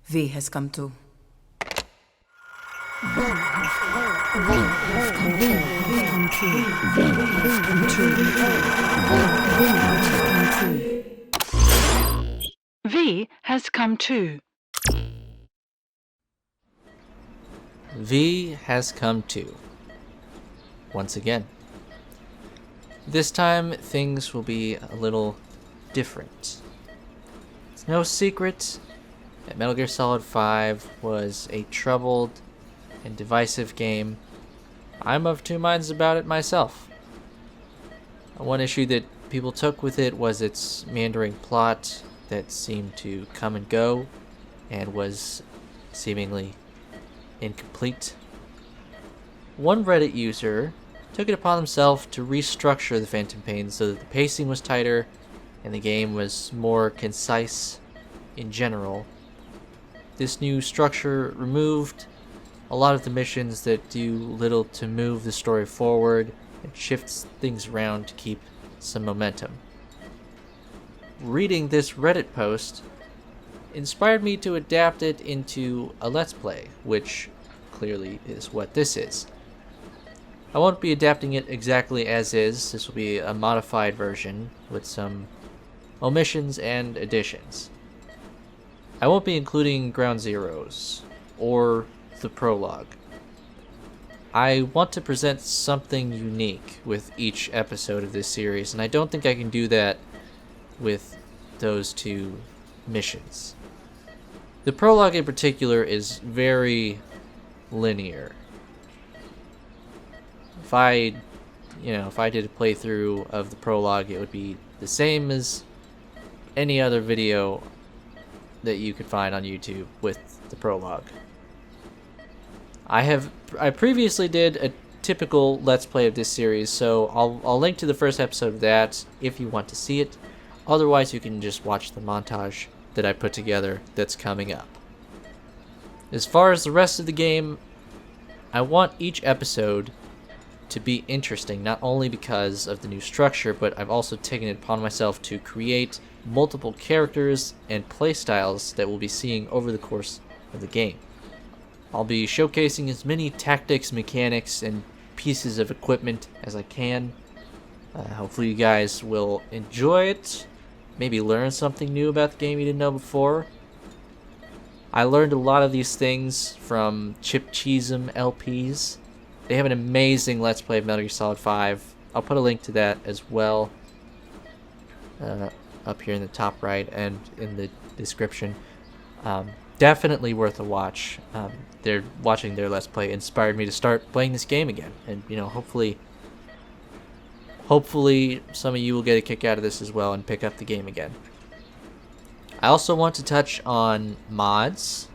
V has come to. V has come to. V has come to. Once again. This time, things will be a little different. It's no secret that Metal Gear Solid 5 was a troubled and divisive game. I'm of two minds about it myself. One issue that people took with it was its meandering plot that seemed to come and go and was seemingly incomplete. One Reddit user took it upon himself to restructure the Phantom Pain so that the pacing was tighter and the game was more concise in general. This new structure removed a lot of the missions that do little to move the story forward and shifts things around to keep some momentum. Reading this Reddit post inspired me to adapt it into a Let's Play, which clearly is what this is. I won't be adapting it exactly as is. This will be a modified version with some omissions and additions. I won't be including Ground Zeroes or the prologue. I want to present something unique with each episode of this series, and I don't think I can do that with those two missions. The prologue in particular is very linear. If I did a playthrough of the prologue, it would be the same as any other video that you could find on YouTube with the prologue. I previously did a typical Let's Play of this series, so I'll link to the first episode of that if you want to see it. Otherwise, you can just watch the montage that I put together that's coming up. As far as the rest of the game, I want each episode to be interesting, not only because of the new structure, but I've also taken it upon myself to create multiple characters and playstyles that we'll be seeing over the course of the game. I'll be showcasing as many tactics, mechanics, and pieces of equipment as I can. Hopefully you guys will enjoy it, maybe learn something new about the game you didn't know before. I learned a lot of these things from Chip Cheesem LPs. They have an amazing Let's Play of Metal Gear Solid 5. I'll put a link to that as well up here in the top right and in the description. Definitely worth a watch. Watching their Let's Play inspired me to start playing this game again, and hopefully some of you will get a kick out of this as well and pick up the game again. I also want to touch on mods.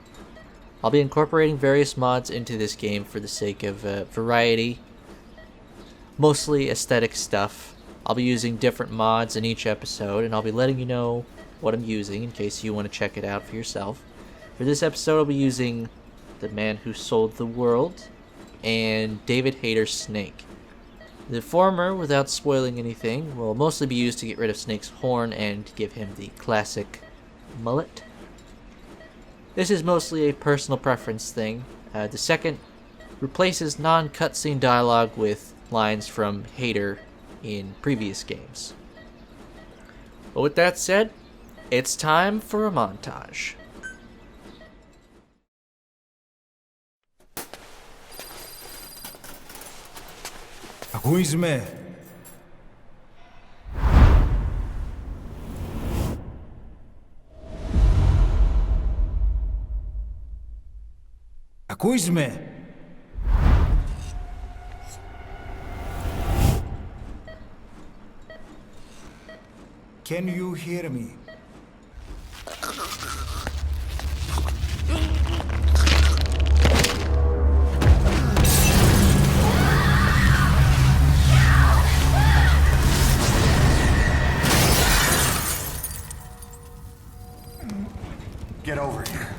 I'll be incorporating various mods into this game for the sake of variety, mostly aesthetic stuff. I'll be using different mods in each episode, and I'll be letting you know what I'm using in case you want to check it out for yourself. For this episode, I'll be using The Man Who Sold the World and David Hayter's Snake. The former, without spoiling anything, will mostly be used to get rid of Snake's horn and give him the classic mullet. This is mostly a personal preference thing. The second replaces non-cutscene dialogue with lines from Hayter in previous games. But with that said, it's time for a montage. Who is me? Who is me? Can you hear me? Get over here.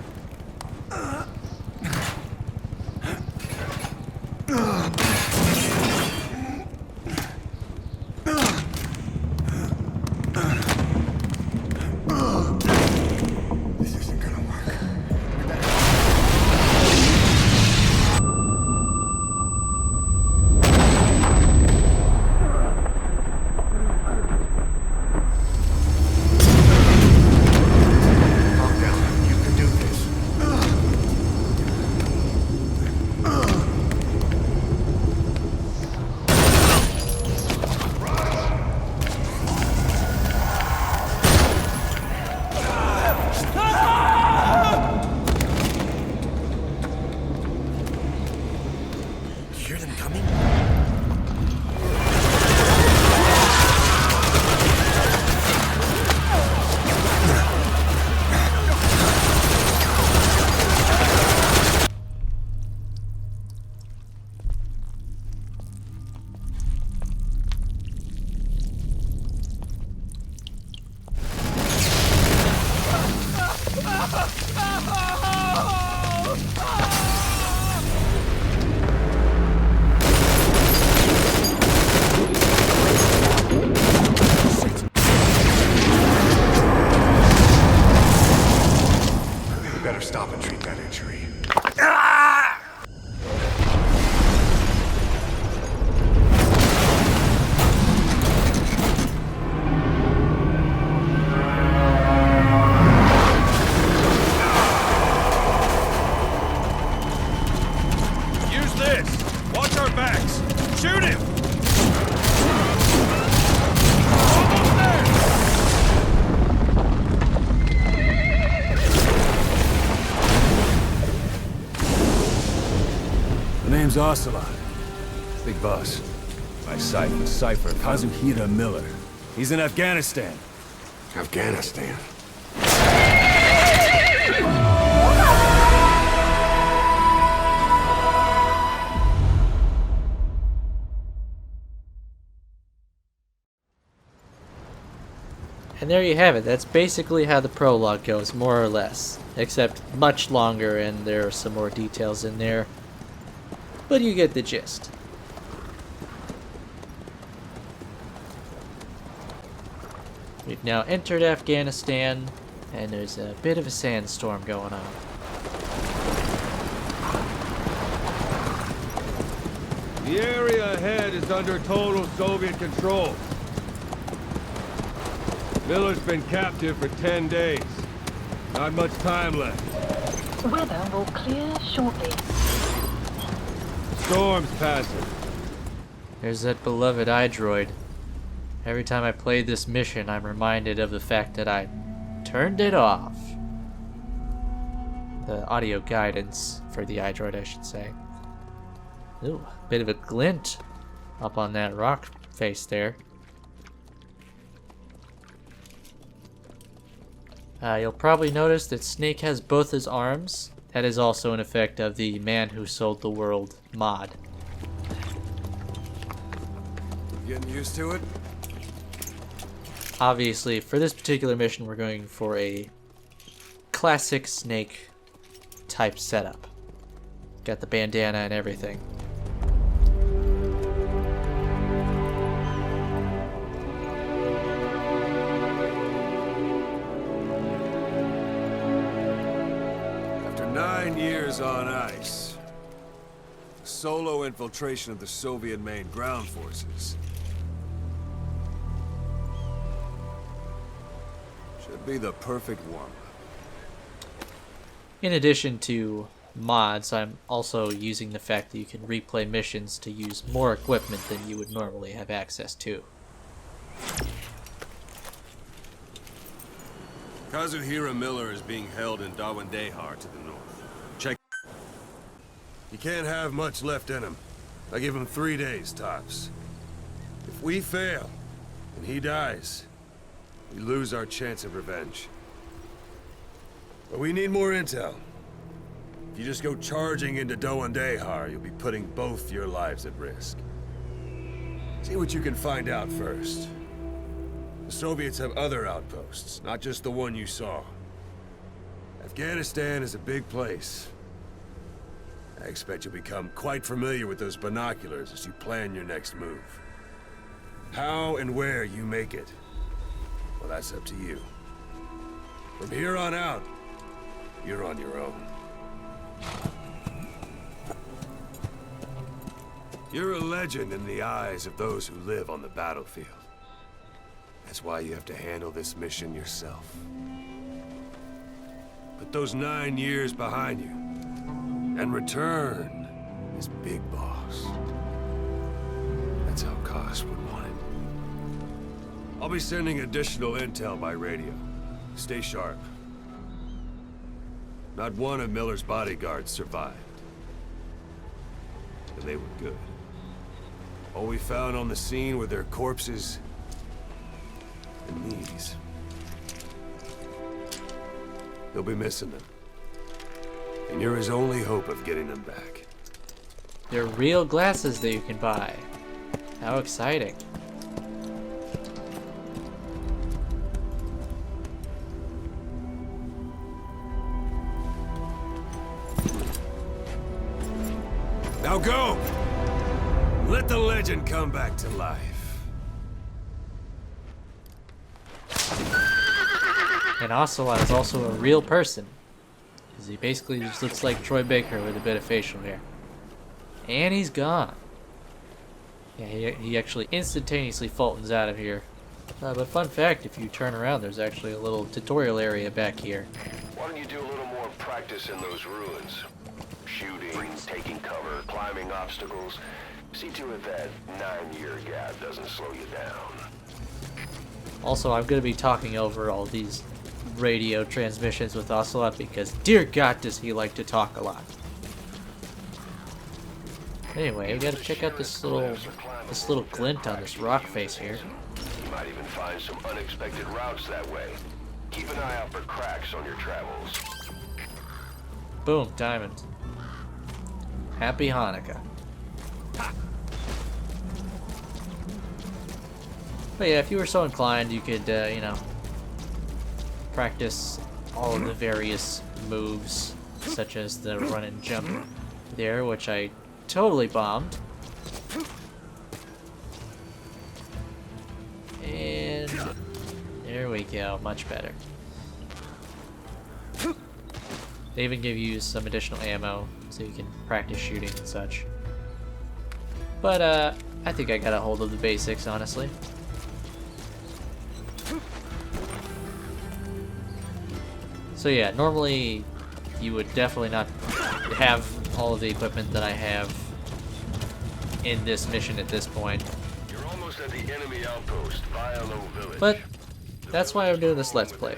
Who's Ocelot? Big boss. My cipher, Kazuhira Miller. He's in Afghanistan. Afghanistan. And there you have it. That's basically how the prologue goes, more or less. Except much longer, and there are some more details in there. But you get the gist. We've now entered Afghanistan, and there's a bit of a sandstorm going on. The area ahead is under total Soviet control. Miller's been captive for 10 days. Not much time left. Weather will clear shortly. Storm's passing. There's that beloved iDroid. Every time I play this mission, I'm reminded of the fact that I turned it off. The audio guidance for the iDroid, I should say. Ooh, bit of a glint up on that rock face there. You'll probably notice that Snake has both his arms. That is also an effect of the Man Who Sold the World mod. Getting used to it? Obviously, for this particular mission, we're going for a classic Snake type setup. Got the bandana and everything. After 9 years on ice, solo infiltration of the Soviet main ground forces should be the perfect warm-up. In addition to mods, I'm also using the fact that you can replay missions to use more equipment than you would normally have access to. Kazuhira Miller is being held in Dawandehar to the north. Check. He can't have much left in him. I give him 3 days tops. If we fail, and he dies, we lose our chance of revenge. But we need more intel. If you just go charging into Dawandehar, you'll be putting both your lives at risk. See what you can find out first. The Soviets have other outposts, not just the one you saw. Afghanistan is a big place. I expect you'll become quite familiar with those binoculars as you plan your next move. How and where you make it, well, that's up to you. From here on out, you're on your own. You're a legend in the eyes of those who live on the battlefield. That's why you have to handle this mission yourself. Put those 9 years behind you, and return as Big Boss. That's how Koss would want it. I'll be sending additional intel by radio. Stay sharp. Not one of Miller's bodyguards survived. And they were good. All we found on the scene were their corpses and knees. You'll be missing them. And you're his only hope of getting them back. They're real glasses that you can buy. How exciting. Now go! Let the legend come back to life. And Ocelot is also a real person. Because he basically just looks like Troy Baker with a bit of facial hair. And he's gone. Yeah, he actually instantaneously Fultons out of here. But fun fact, if you turn around, there's actually a little tutorial area back here. Why don't you do a little more practice in those ruins? Shooting, taking cover, climbing obstacles. See to it that 9-year gap doesn't slow you down. Also, I'm going to be talking over all these radio transmissions with Ocelot because, dear God, does he like to talk a lot. Anyway, we gotta check out this little glint on this rock face here. You might even find some unexpected routes that way. Keep an eye out for cracks on your travels. Boom, diamond. Happy Hanukkah. But yeah, if you were so inclined, you could, you know, practice all of the various moves, such as the run and jump there, which I totally bombed. And there we go, much better. They even give you some additional ammo so you can practice shooting and such. But I think I got a hold of the basics, honestly. So yeah, normally you would definitely not have all of the equipment that I have in this mission at this point. You're almost at the enemy outpost, Violo Village. But that's why I'm doing this Let's Play,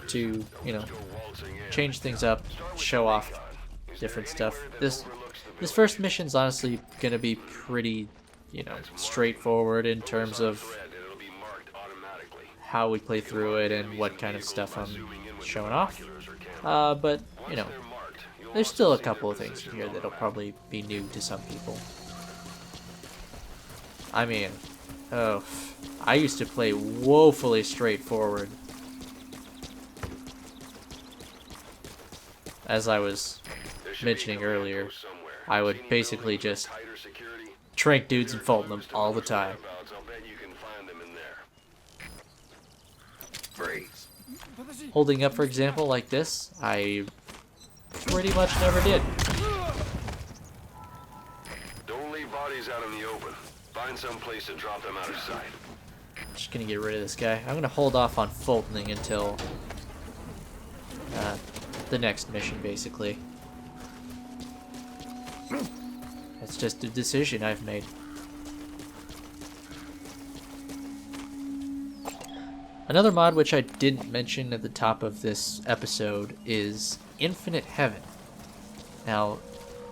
to, you know, change things up, show off different stuff. This first mission's honestly gonna be pretty, you know, straightforward in terms of how we play through it and what kind of stuff I'm showing off. But, you know, there's still a couple of things in here that'll probably be new to some people. I mean, oh, I used to play woefully straightforward. As I was mentioning earlier, I would basically just trank dudes and fault them all the time. Holding up, for example, like this, I pretty much never did. Don't leave bodies out in the open. Find some place to drop them out of sight. Just gonna get rid of this guy. I'm gonna hold off on Fultoning until the next mission, basically. That's just a decision I've made. Another mod which I didn't mention at the top of this episode is Infinite Heaven. Now,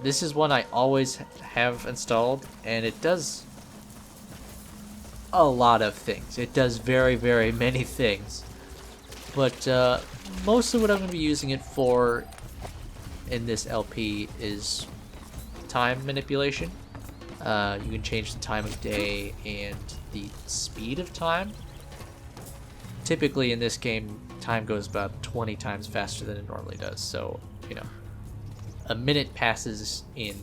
this is one I always have installed, and it does a lot of things. It does very, very many things. But mostly what I'm going to be using it for in this LP is time manipulation. You can change the time of day and the speed of time. Typically in this game, time goes about 20 times faster than it normally does. So, you know, a minute passes in,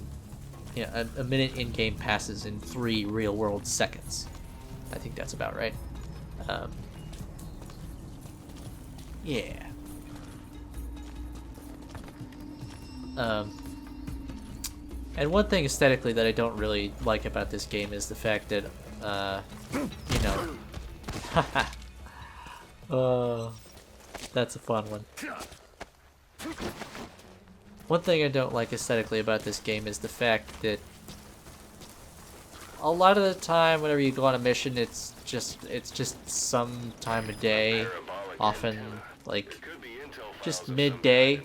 a minute in game passes in 3 real-world seconds. I think that's about right. Yeah. And one thing aesthetically that I don't really like about this game is the fact that, you know, that's a fun one. One thing I don't like aesthetically about this game is the fact that a lot of the time whenever you go on a mission, it's just some time of day, often like just midday.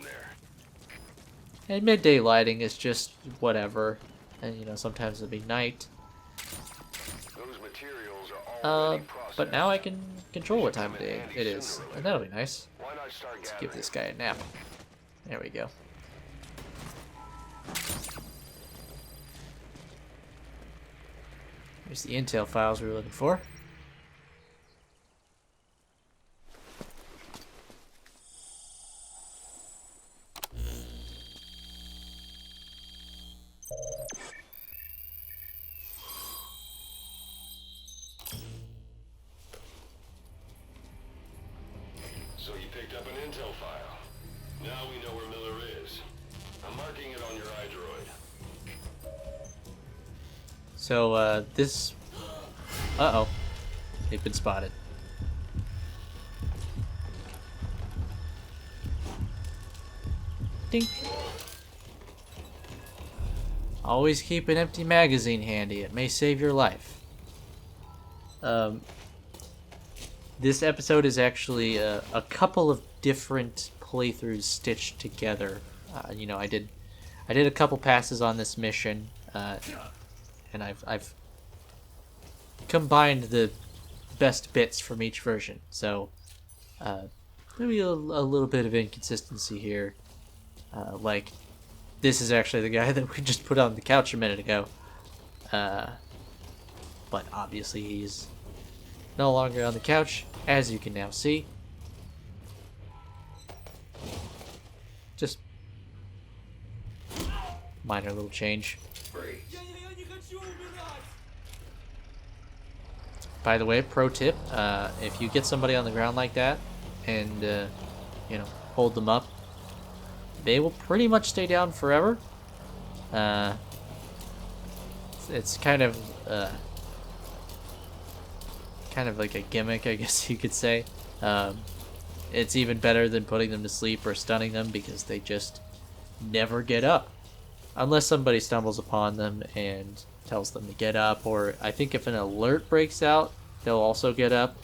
And midday lighting is just whatever, and you know, sometimes it'll be night. But now I can control what time of day it is, and that'll be nice. Let's give this guy a nap. There we go. Here's the intel files we were looking for. So you picked up an intel file. Now we know where Miller is. I'm marking it on your iDroid. So, this... Uh-oh. They've been spotted. Dink. Always keep an empty magazine handy. It may save your life. This episode is actually a couple of different playthroughs stitched together. You know, I did a couple passes on this mission. and I've combined the best bits from each version. So maybe a little bit of inconsistency here. Like, this is actually the guy that we just put on the couch a minute ago. But obviously he's no longer on the couch, as you can now see. Just minor little change. By the way, pro tip, if you get somebody on the ground like that and, you know, hold them up, they will pretty much stay down forever. It's kind of like a gimmick, I guess you could say. It's even better than putting them to sleep or stunning them because they just never get up. Unless somebody stumbles upon them and tells them to get up, or I think if an alert breaks out, they'll also get up.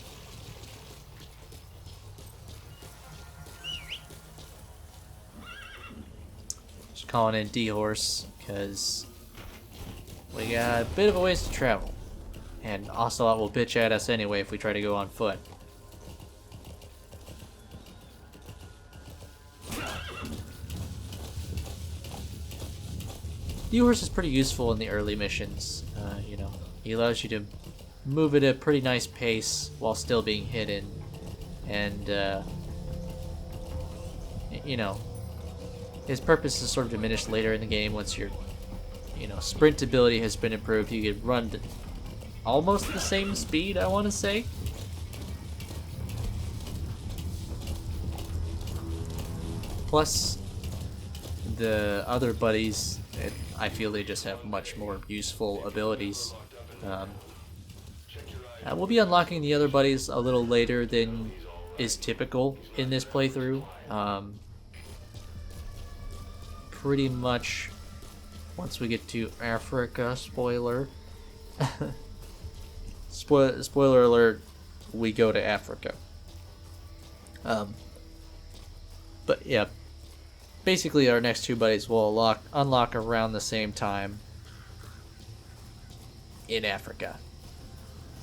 Just calling in D-Horse because we got a bit of a ways to travel. And Ocelot will bitch at us anyway if we try to go on foot. D-Horse is pretty useful in the early missions. You know, he allows you to move at a pretty nice pace while still being hidden. And, you know, his purpose is sort of diminished later in the game once your, you know, sprint ability has been improved. You can run almost the same speed, I want to say. Plus, the other buddies, I feel they just have much more useful abilities. We'll be unlocking the other buddies a little later than is typical in this playthrough. Pretty much once we get to Africa, spoiler. Spoiler alert, we go to Africa. But yeah, basically our next two buddies will unlock around the same time in Africa.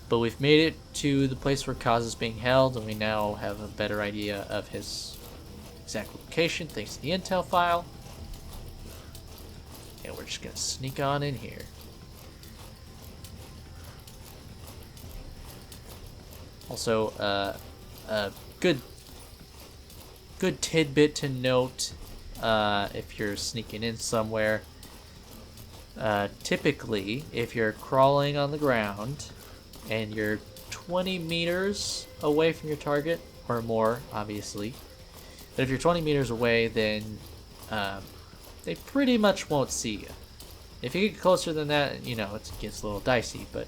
But we've made it to the place where Kaz is being held, and we now have a better idea of his exact location thanks to the intel file. And we're just gonna sneak on in here. Also, a good tidbit to note if you're sneaking in somewhere. Typically, if you're crawling on the ground and you're 20 meters away from your target, or more, obviously, but if you're 20 meters away, then they pretty much won't see you. If you get closer than that, you know, it gets a little dicey, but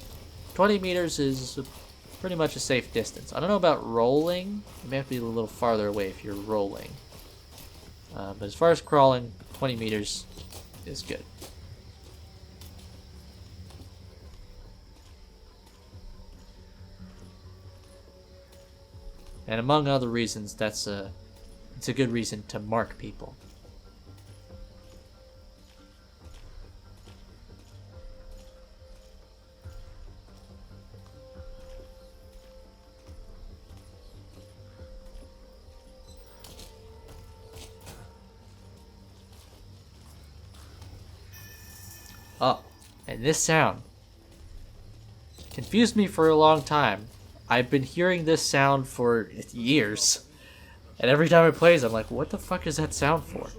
20 meters is pretty much a safe distance. I don't know about rolling. You may have to be a little farther away if you're rolling. But as far as crawling, 20 meters is good. And among other reasons, it's a good reason to mark people. Oh, and this sound confused me for a long time. I've been hearing this sound for years, and every time it plays, I'm like, what the fuck is that sound for?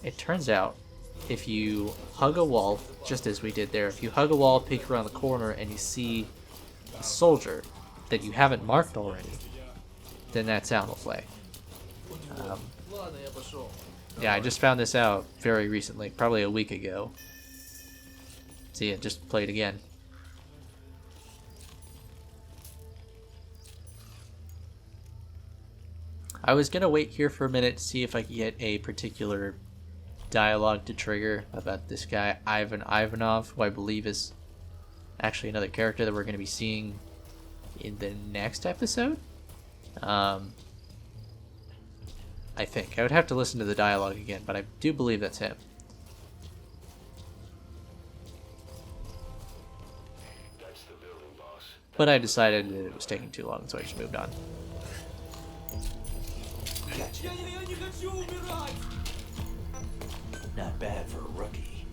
It turns out, if you hug a wall, just as we did there, if you hug a wall, peek around the corner, and you see a soldier that you haven't marked already, then that sound will play. Yeah, I just found this out very recently, probably a week ago. See, it just played again. I was gonna wait here for a minute to see if I could get a particular dialogue to trigger about this guy, Ivan Ivanov, who I believe is actually another character that we're gonna be seeing in the next episode. I think. I would have to listen to the dialogue again, but I do believe that's him. But I decided that it was taking too long, so I just moved on. Not bad for a rookie.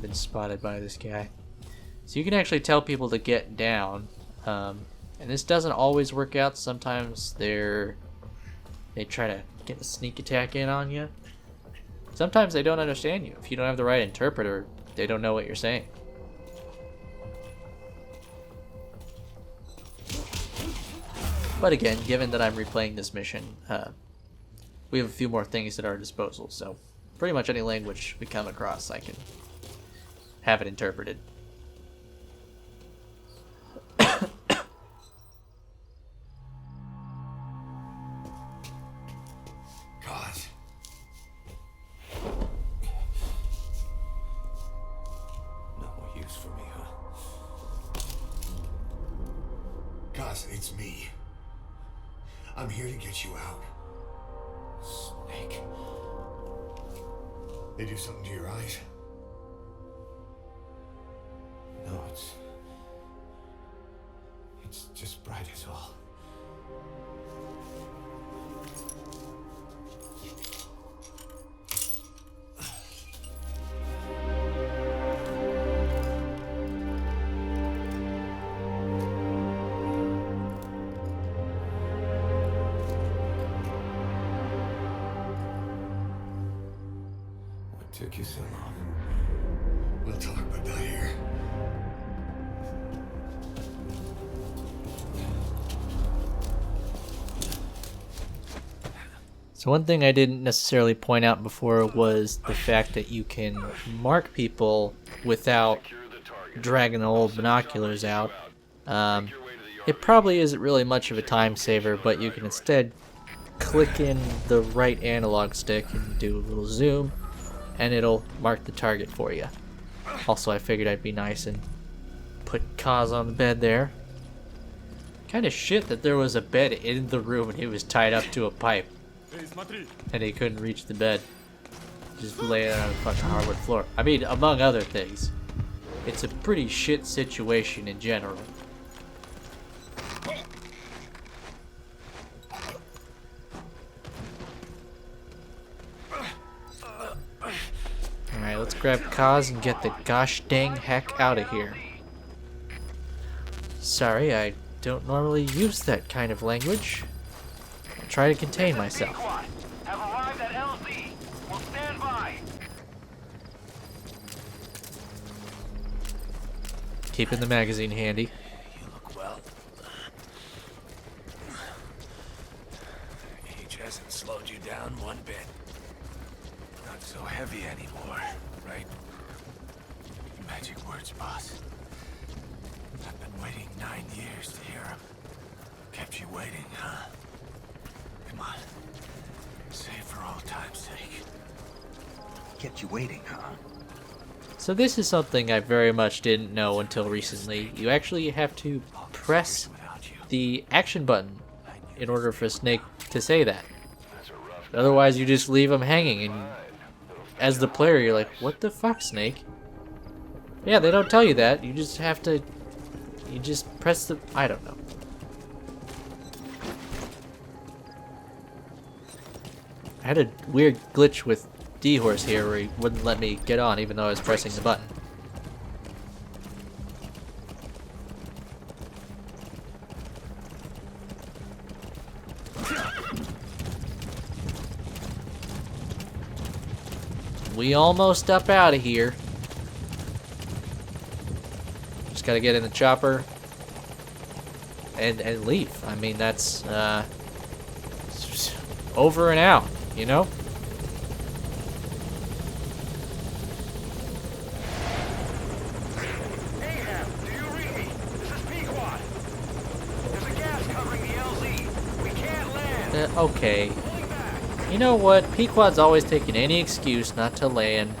Been spotted by this guy. So you can actually tell people to get down. And this doesn't always work out. Sometimes they try to get a sneak attack in on you. Sometimes they don't understand you. If you don't have the right interpreter, they don't know what you're saying. But again, given that I'm replaying this mission, we have a few more things at our disposal, so pretty much any language we come across, I can have it interpreted. God. No more use for me, huh? God, it's me. I'm here to get you out. Snake. They do something to your eyes? No, it's just bright as all. What took you so long? We'll talk, but not here. So one thing I didn't necessarily point out before was the fact that you can mark people without dragging the old binoculars out. It probably isn't really much of a time saver, but you can instead click in the right analog stick and do a little zoom, and it'll mark the target for you. Also, I figured I'd be nice and put Kaz on the bed there. Kind of shit that there was a bed in the room and he was tied up to a pipe. And he couldn't reach the bed. Just lay it on the fucking hardwood floor. I mean, among other things. It's a pretty shit situation in general. Alright, let's grab Kaz and get the gosh dang heck out of here. Sorry, I don't normally use that kind of language. I'll try to contain myself. Have arrived at LZ. We'll stand by. Keeping the magazine handy. You look well. Age hasn't slowed you down one bit. Not so heavy anymore, right? Magic words, boss. I've been waiting 9 years to hear them. Kept you waiting, huh? Come on. Say it for old time's sake. Kept you waiting, huh? So this is something I very much didn't know until recently. You actually have to press the action button in order for Snake to say that. Otherwise you just leave him hanging, and as the player you're like, what the fuck, Snake? Yeah, they don't tell you that. You just have to, you just press the, I don't know. I had a weird glitch with D-Horse here where he wouldn't let me get on even though I was pressing the button. We almost up out of here. Just gotta get in the chopper and leave. I mean, that's over and out, you know? Ahab, do you read me? This is Pequod. There's a gas covering the LZ. We can't land. Okay. Pulling back. You know what? Pequod's always taking any excuse not to land.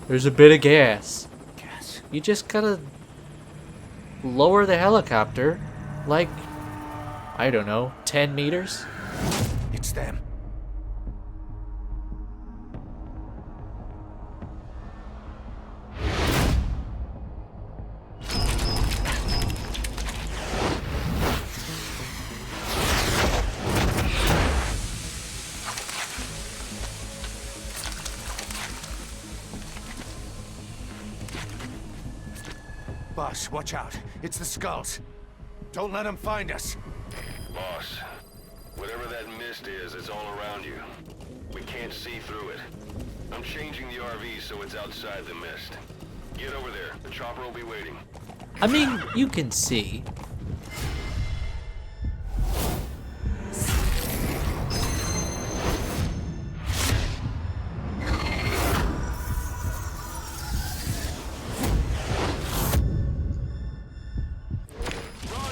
There's a bit of gas. Gas. You just gotta lower the helicopter like, I don't know, 10 meters? It's them. Boss, watch out. It's the skulls. Don't let them find us. Boss, whatever that mist is, it's all around you. We can't see through it. I'm changing the RV so it's outside the mist. Get over there. The chopper will be waiting. I mean, you can see.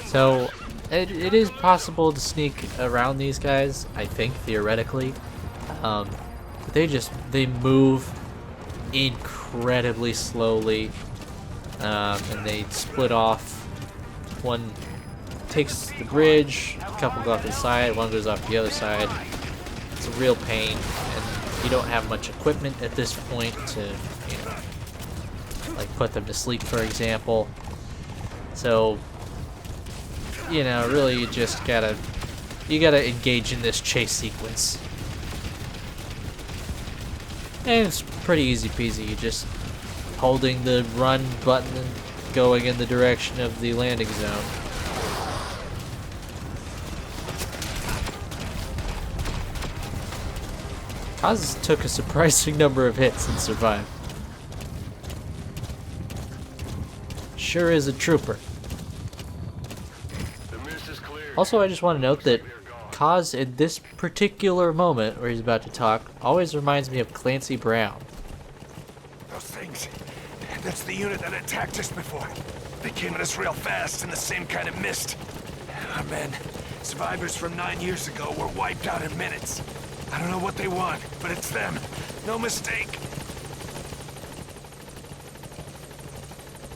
So, it is possible to sneak around these guys, I think, theoretically. But they move incredibly slowly, and they split off. One takes the bridge, a couple go off the side, one goes off the other side. It's a real pain, and you don't have much equipment at this point to, you know, like put them to sleep, for example. So, you know, really you just gotta engage in this chase sequence. And it's pretty easy peasy. You just holding the run button and going in the direction of the landing zone. Kaz took a surprising number of hits and survived. Sure is a trooper. Also, I just want to note that Kaz, in this particular moment where he's about to talk, always reminds me of Clancy Brown. Those things. That's the unit that attacked us before. They came at us real fast in the same kind of mist. Our men, survivors from 9 years ago, were wiped out in minutes. I don't know what they want, but it's them. No mistake.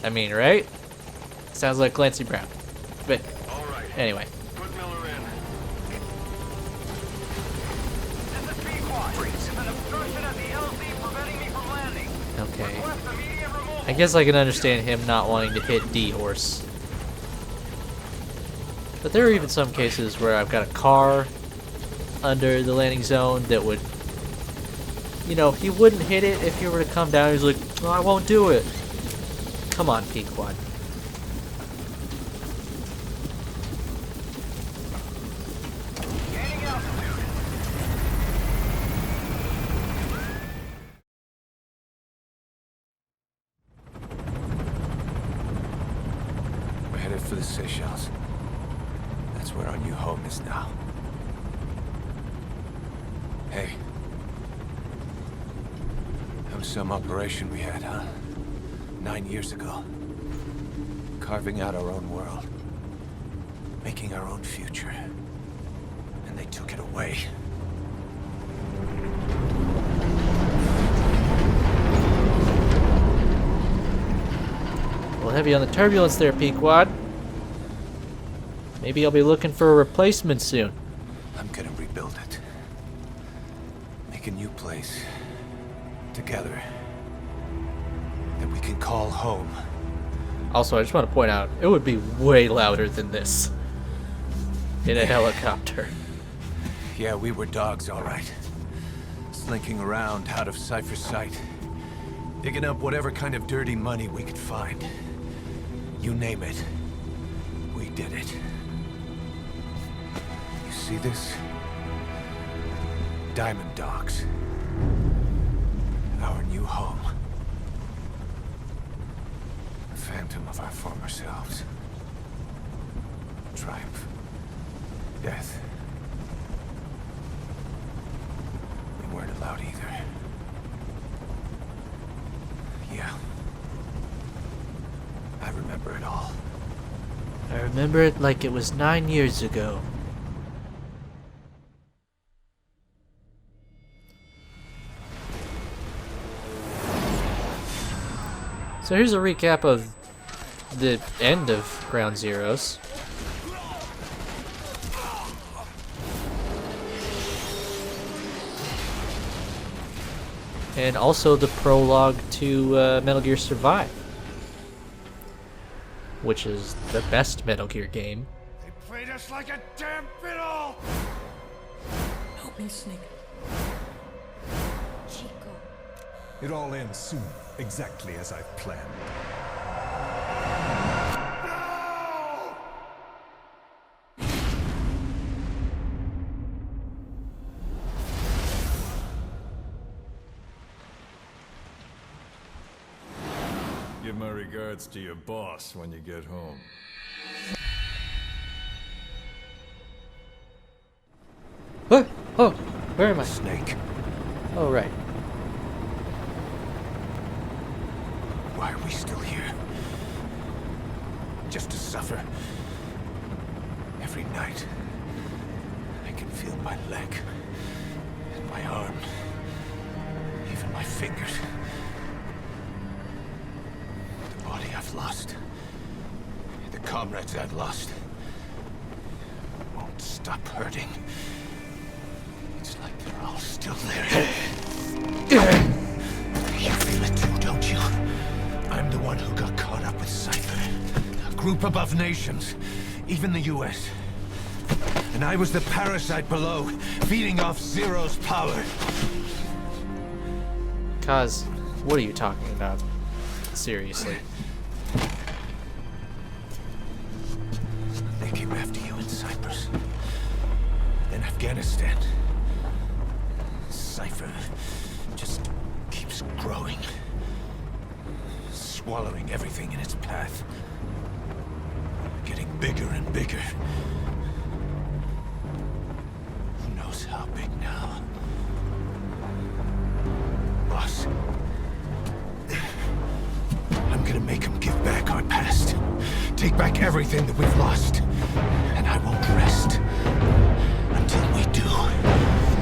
I mean, right? Sounds like Clancy Brown. But anyway. Put Miller in. Okay. I guess I can understand him not wanting to hit D-Horse. But there are even some cases where I've got a car under the landing zone that would, you know, he wouldn't hit it if you were to come down. He's like, oh, I won't do it. Come on, Pequod. We're headed for the Seychelles. That's where our new home is now. Hey. That was some operation we had, huh? 9 years ago. Carving out our own world. Making our own future. And they took it away. A little heavy on the turbulence there, Pequod. Maybe I'll be looking for a replacement soon. I'm gonna rebuild it. Make a new place. Together. That we can call home. Also, I just want to point out, it would be way louder than this in a helicopter. Yeah, we were dogs, all right. Slinking around out of Cypher's sight. Digging up whatever kind of dirty money we could find. You name it. We did it. You see this? Diamond Dogs. Our new home. A phantom of our former selves. Triumph. Death. We weren't allowed either. Yeah. I remember it all. I remember it like it was 9 years ago. So here's a recap of the end of Ground Zeroes. And also the prologue to Metal Gear Survive, which is the best Metal Gear game. They played us like a damn fiddle! Help me, Snake. Chico. It all ends soon, exactly as I've planned. my regards to your boss when you get home. What? Oh, where am I? Snake. Oh, right. Why are we still here? Just to suffer. Every night, I can feel my leg, and my arm, even my fingers. The body I've lost, the comrades I've lost, won't stop hurting. It's like they're all still there. You feel it too, don't you? I'm the one who got caught up with Cypher. A group above nations, even the US. And I was the parasite below, feeding off Zero's power. Kaz, what are you talking about? Seriously. They came after you in Cyprus. Then Afghanistan. Cypher just keeps growing. Swallowing everything in its path. Getting bigger and bigger. Who knows how big now? Boss. I'm gonna make him give back our past. Take back everything that we've lost. And I won't rest until we do.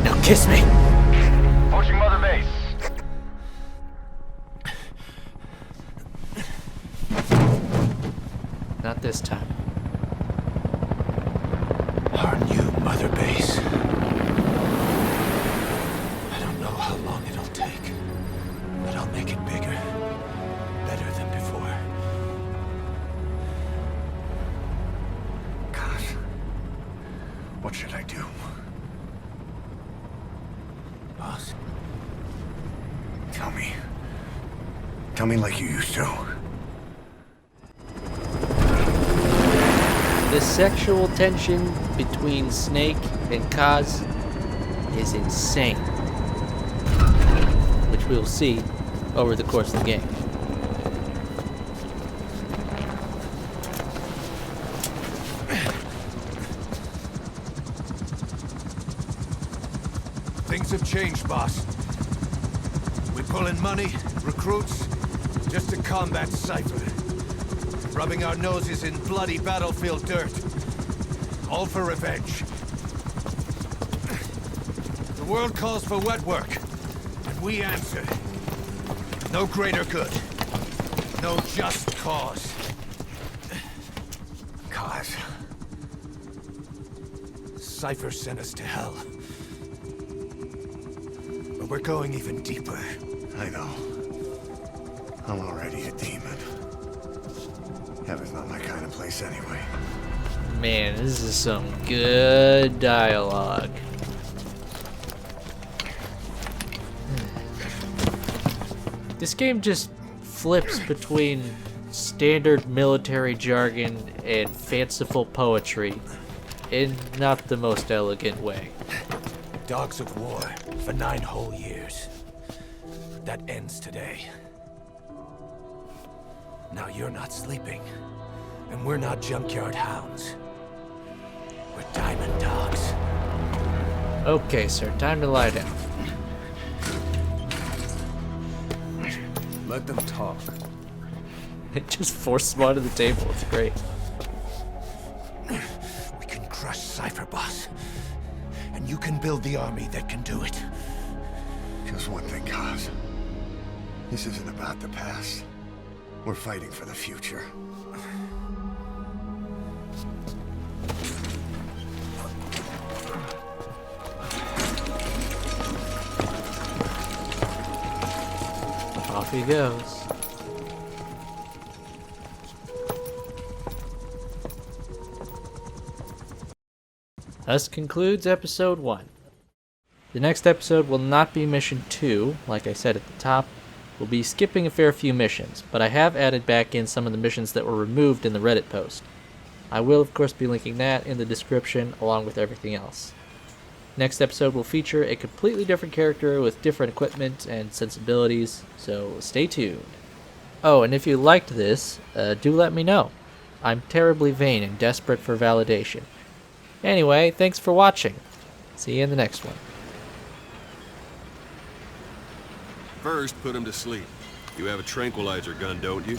Now kiss me! Approaching Mother Base. Not this time. Our new Mother Base. I don't know how long it'll take, but I'll make it bigger. Better than before. Gosh. What should I do? Boss? Tell me. Tell me like you used to. The sexual tension between Snake and Kaz is insane, which we'll see over the course of the game. Things have changed, boss. We pull in money, recruits, just to combat Cypher. Rubbing our noses in bloody battlefield dirt. All for revenge. The world calls for wet work, and we answer. No greater good. No just cause. Cause. Cypher sent us to hell. But we're going even deeper. I know. I'm already a demon. Heaven's not my kind of place anyway. Man, this is some good dialogue. This game just flips between standard military jargon and fanciful poetry in not the most elegant way. Dogs of war for 9 whole years. That ends today. Now you're not sleeping, and we're not junkyard hounds. We're diamond dogs. Okay, sir, time to lie down. Let them talk. It just forced him onto the table. It's great. We can crush Cypher, boss. And you can build the army that can do it. Just one thing, Kaz. This isn't about the past. We're fighting for the future. Off he goes. Thus concludes episode 1. The next episode will not be mission 2, like I said at the top. We'll be skipping a fair few missions, but I have added back in some of the missions that were removed in the Reddit post. I will of course be linking that in the description along with everything else. Next episode will feature a completely different character with different equipment and sensibilities, so stay tuned. Oh, and if you liked this, do let me know. I'm terribly vain and desperate for validation. Anyway, thanks for watching. See you in the next one. First, put him to sleep. You have a tranquilizer gun, don't you?